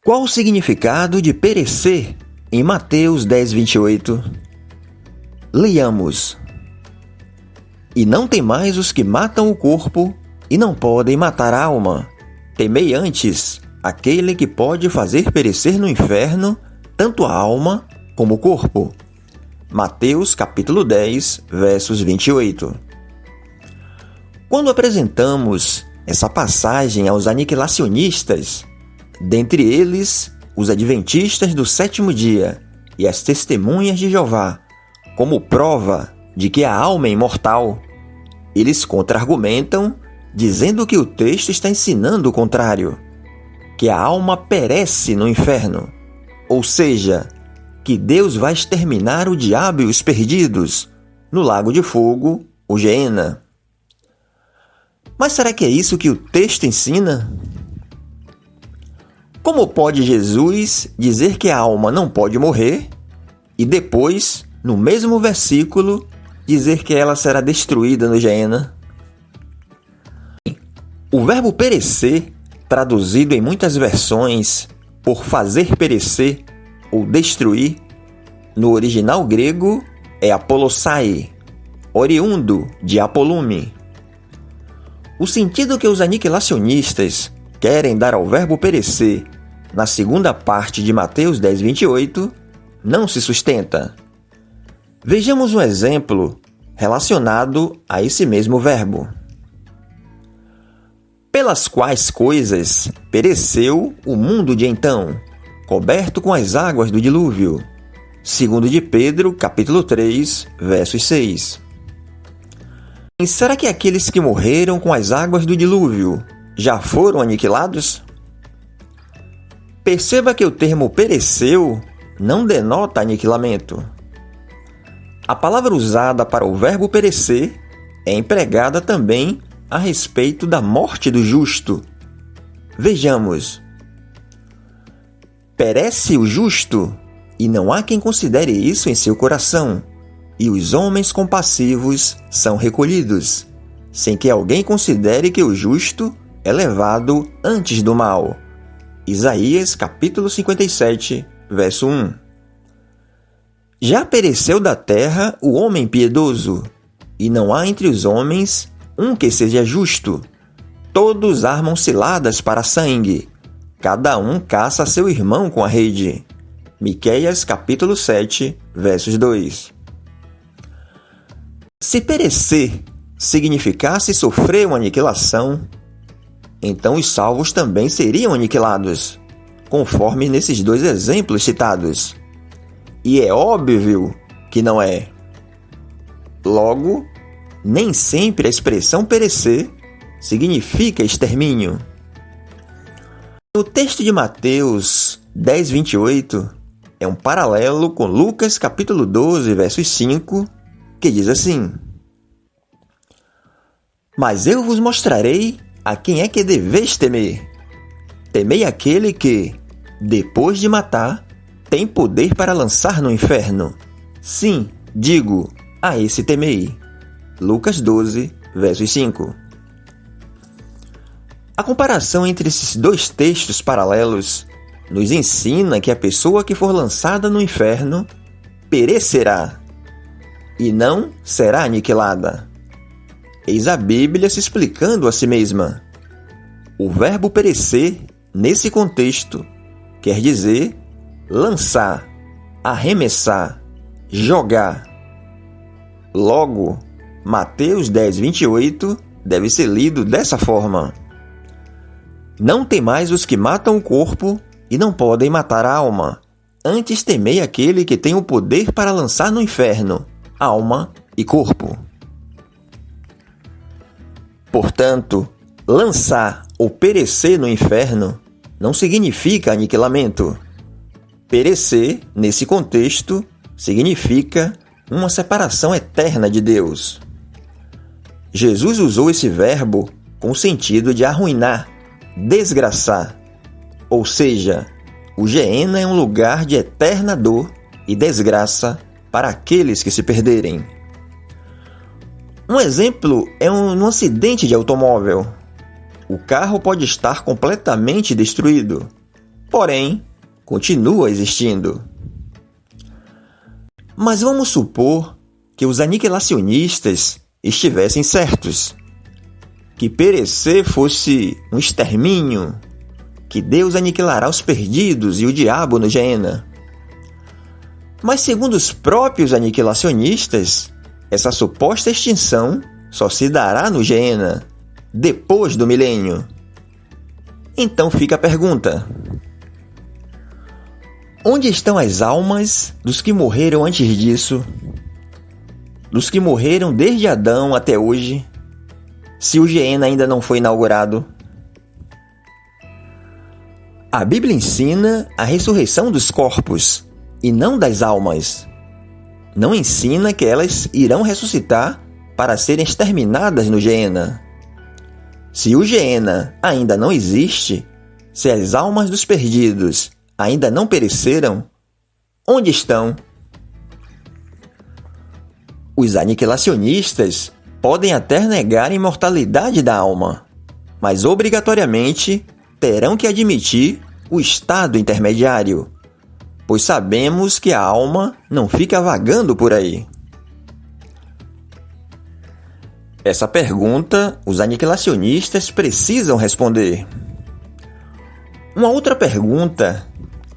Qual o significado de perecer em Mateus 10:28? Leiamos. E não temais os que matam o corpo e não podem matar a alma. Temei antes aquele que pode fazer perecer no inferno tanto a alma como o corpo. Mateus capítulo 10, versos 28. Quando apresentamos essa passagem aos aniquilacionistas, dentre eles os adventistas do sétimo dia e as testemunhas de Jeová, como prova de que a alma é imortal, eles contra-argumentam dizendo que o texto está ensinando o contrário, que a alma perece no inferno, ou seja, que Deus vai exterminar o diabo e os perdidos no lago de fogo, o Geena. Mas será que é isso que o texto ensina? Como pode Jesus dizer que a alma não pode morrer e depois, no mesmo versículo, dizer que ela será destruída no Geena? O verbo perecer, traduzido em muitas versões por fazer perecer ou destruir, no original grego é apolossai, oriundo de apolume. O sentido que os aniquilacionistas querem dar ao verbo perecer na segunda parte de Mateus 10:28 não se sustenta. Vejamos um exemplo relacionado a esse mesmo verbo. Pelas quais coisas pereceu o mundo de então, coberto com as águas do dilúvio. 2 de Pedro, capítulo 3, versos 6. E será que aqueles que morreram com as águas do dilúvio já foram aniquilados? Perceba que o termo pereceu não denota aniquilamento. A palavra usada para o verbo perecer é empregada também a respeito da morte do justo. Vejamos. Perece o justo, e não há quem considere isso em seu coração, e os homens compassivos são recolhidos, sem que alguém considere que o justo é levado antes do mal. Isaías capítulo 57, verso 1. Já pereceu da terra o homem piedoso, e não há entre os homens um que seja justo. Todos armam ciladas para sangue, cada um caça seu irmão com a rede. Miqueias capítulo 7, versos 2. Se perecer significasse sofrer uma aniquilação, então os salvos também seriam aniquilados, conforme nesses dois exemplos citados. E é óbvio que não é. Logo, nem sempre a expressão perecer significa extermínio. O texto de Mateus 10:28 é um paralelo com Lucas capítulo 12, versos 5, que diz assim: Mas eu vos mostrarei a quem é que deveis temer. Temei aquele que, depois de matar, tem poder para lançar no inferno. Sim, digo, a esse temei. Lucas 12, versos 5. A comparação entre esses dois textos paralelos nos ensina que a pessoa que for lançada no inferno perecerá e não será aniquilada. Eis a Bíblia se explicando a si mesma. O verbo perecer, nesse contexto, quer dizer lançar, arremessar, jogar. Logo, Mateus 10:28 deve ser lido dessa forma: Não temais os que matam o corpo e não podem matar a alma. Antes temei aquele que tem o poder para lançar no inferno alma e corpo. Portanto, lançar ou perecer no inferno não significa aniquilamento. Perecer, nesse contexto, significa uma separação eterna de Deus. Jesus usou esse verbo com o sentido de arruinar, desgraçar. Ou seja, o Geena é um lugar de eterna dor e desgraça para aqueles que se perderem. Um exemplo é um acidente de automóvel. O carro pode estar completamente destruído, porém, continua existindo. Mas vamos supor que os aniquilacionistas estivessem certos, que perecer fosse um extermínio, que Deus aniquilará os perdidos e o diabo no Geena. Mas segundo os próprios aniquilacionistas, essa suposta extinção só se dará no Geena, depois do milênio. Então fica a pergunta: onde estão as almas dos que morreram antes disso? Dos que morreram desde Adão até hoje, se o Geena ainda não foi inaugurado? A Bíblia ensina a ressurreição dos corpos e não das almas. Não ensina que elas irão ressuscitar para serem exterminadas no Geena. Se o Geena ainda não existe, se as almas dos perdidos ainda não pereceram, onde estão? Os aniquilacionistas podem até negar a imortalidade da alma, mas obrigatoriamente terão que admitir o estado intermediário, pois sabemos que a alma não fica vagando por aí. Essa pergunta os aniquilacionistas precisam responder. Uma outra pergunta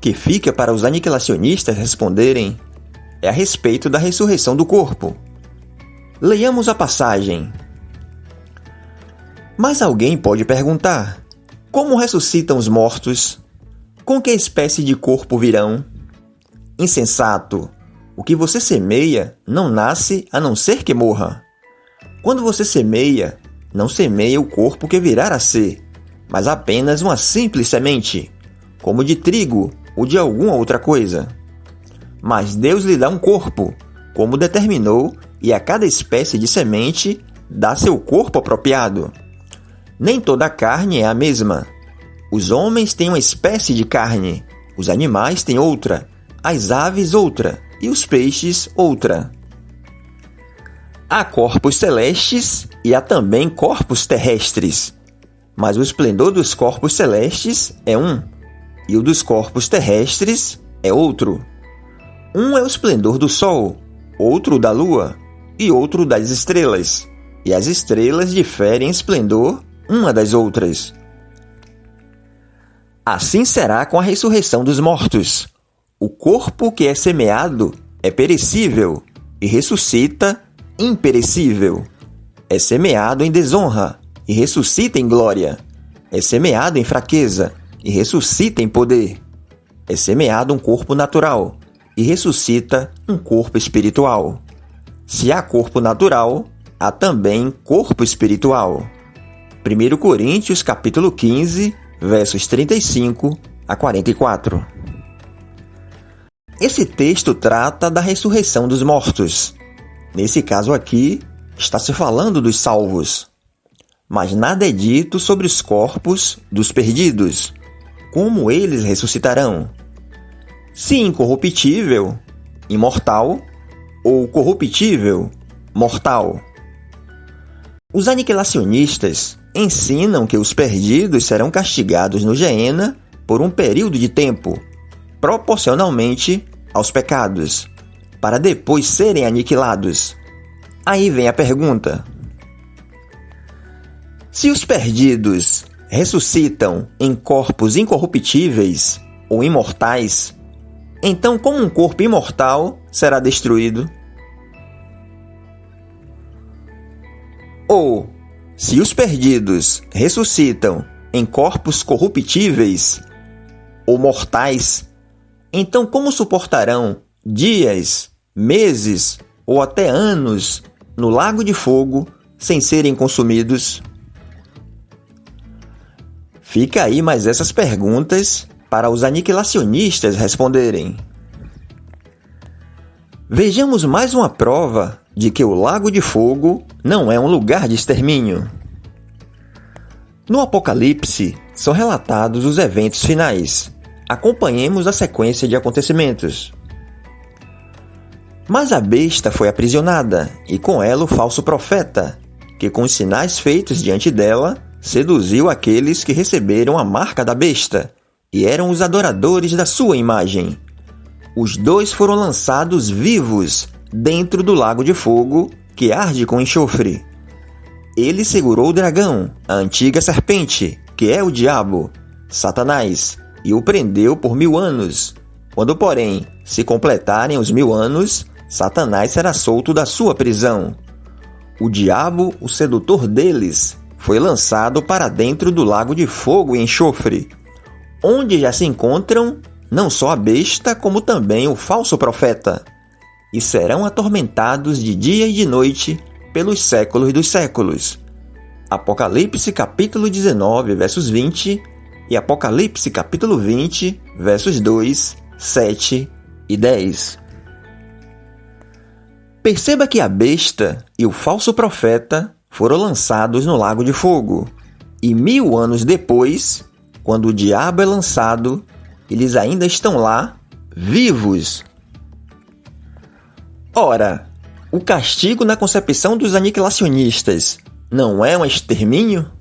que fica para os aniquilacionistas responderem é a respeito da ressurreição do corpo. Leiamos a passagem. Mas alguém pode perguntar: como ressuscitam os mortos? Com que espécie de corpo virão? Insensato! O que você semeia não nasce a não ser que morra. Quando você semeia, não semeia o corpo que virá a ser, mas apenas uma simples semente, como de trigo ou de alguma outra coisa. Mas Deus lhe dá um corpo, como determinou, e a cada espécie de semente dá seu corpo apropriado. Nem toda a carne é a mesma. Os homens têm uma espécie de carne, os animais têm outra, as aves outra e os peixes outra. Há corpos celestes e há também corpos terrestres, mas o esplendor dos corpos celestes é um, e o dos corpos terrestres é outro. Um é o esplendor do sol, outro da lua, e outro das estrelas, e as estrelas diferem em esplendor uma das outras. Assim será com a ressurreição dos mortos. O corpo que é semeado é perecível e ressuscita imperecível. É semeado em desonra e ressuscita em glória. É semeado em fraqueza e ressuscita em poder. É semeado um corpo natural e ressuscita um corpo espiritual. Se há corpo natural, há também corpo espiritual. 1 Coríntios capítulo 15, versos 35 a 44. Esse texto trata da ressurreição dos mortos. Nesse caso aqui, está se falando dos salvos. Mas nada é dito sobre os corpos dos perdidos. Como eles ressuscitarão? Se incorruptível, imortal, ou corruptível, mortal. Os aniquilacionistas ensinam que os perdidos serão castigados no Geena por um período de tempo, proporcionalmente aos pecados, para depois serem aniquilados. Aí vem a pergunta: se os perdidos ressuscitam em corpos incorruptíveis ou imortais, então como um corpo imortal será destruído? Ou, se os perdidos ressuscitam em corpos corruptíveis ou mortais, então como suportarão dias, meses ou até anos no lago de fogo sem serem consumidos? Fica aí mais essas perguntas para os aniquilacionistas responderem. Vejamos mais uma prova de que o lago de fogo não é um lugar de extermínio. No Apocalipse, são relatados os eventos finais. Acompanhemos a sequência de acontecimentos. Mas a besta foi aprisionada, e com ela o falso profeta, que com os sinais feitos diante dela, seduziu aqueles que receberam a marca da besta e eram os adoradores da sua imagem. Os dois foram lançados vivos dentro do lago de fogo que arde com enxofre. Ele segurou o dragão, a antiga serpente, que é o diabo, Satanás, e o prendeu por 1000 anos. Quando, porém, se completarem os 1000 anos, Satanás será solto da sua prisão. O diabo, o sedutor deles, foi lançado para dentro do lago de fogo e enxofre, onde já se encontram não só a besta, como também o falso profeta, e serão atormentados de dia e de noite pelos séculos dos séculos. Apocalipse capítulo 19, versos 20 e Apocalipse capítulo 20, versos 2, 7 e 10. Perceba que a besta e o falso profeta foram lançados no lago de fogo, e 1000 anos depois, quando o diabo é lançado, eles ainda estão lá, vivos. Ora, o castigo na concepção dos aniquilacionistas não é um extermínio?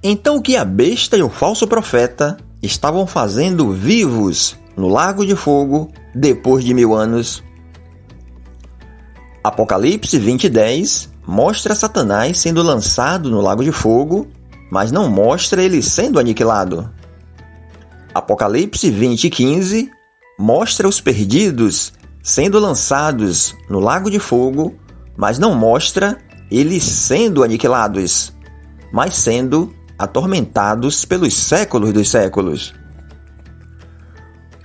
Então o que a besta e o falso profeta estavam fazendo vivos no lago de fogo depois de 1000 anos? Apocalipse 20:10 mostra Satanás sendo lançado no lago de fogo, mas não mostra ele sendo aniquilado. Apocalipse 20:15 mostra os perdidos sendo lançados no lago de fogo, mas não mostra eles sendo aniquilados, mas sendo atormentados pelos séculos dos séculos.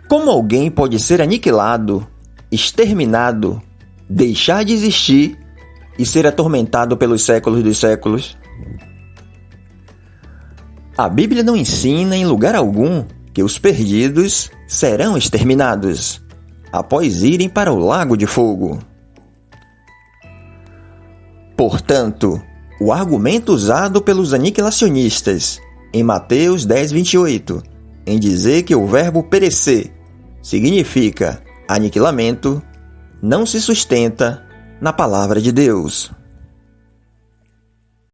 Como alguém pode ser aniquilado, exterminado, deixar de existir e ser atormentado pelos séculos dos séculos? A Bíblia não ensina em lugar algum que os perdidos serão exterminados após irem para o lago de fogo. Portanto, o argumento usado pelos aniquilacionistas em Mateus 10:28, em dizer que o verbo perecer significa aniquilamento, não se sustenta na palavra de Deus.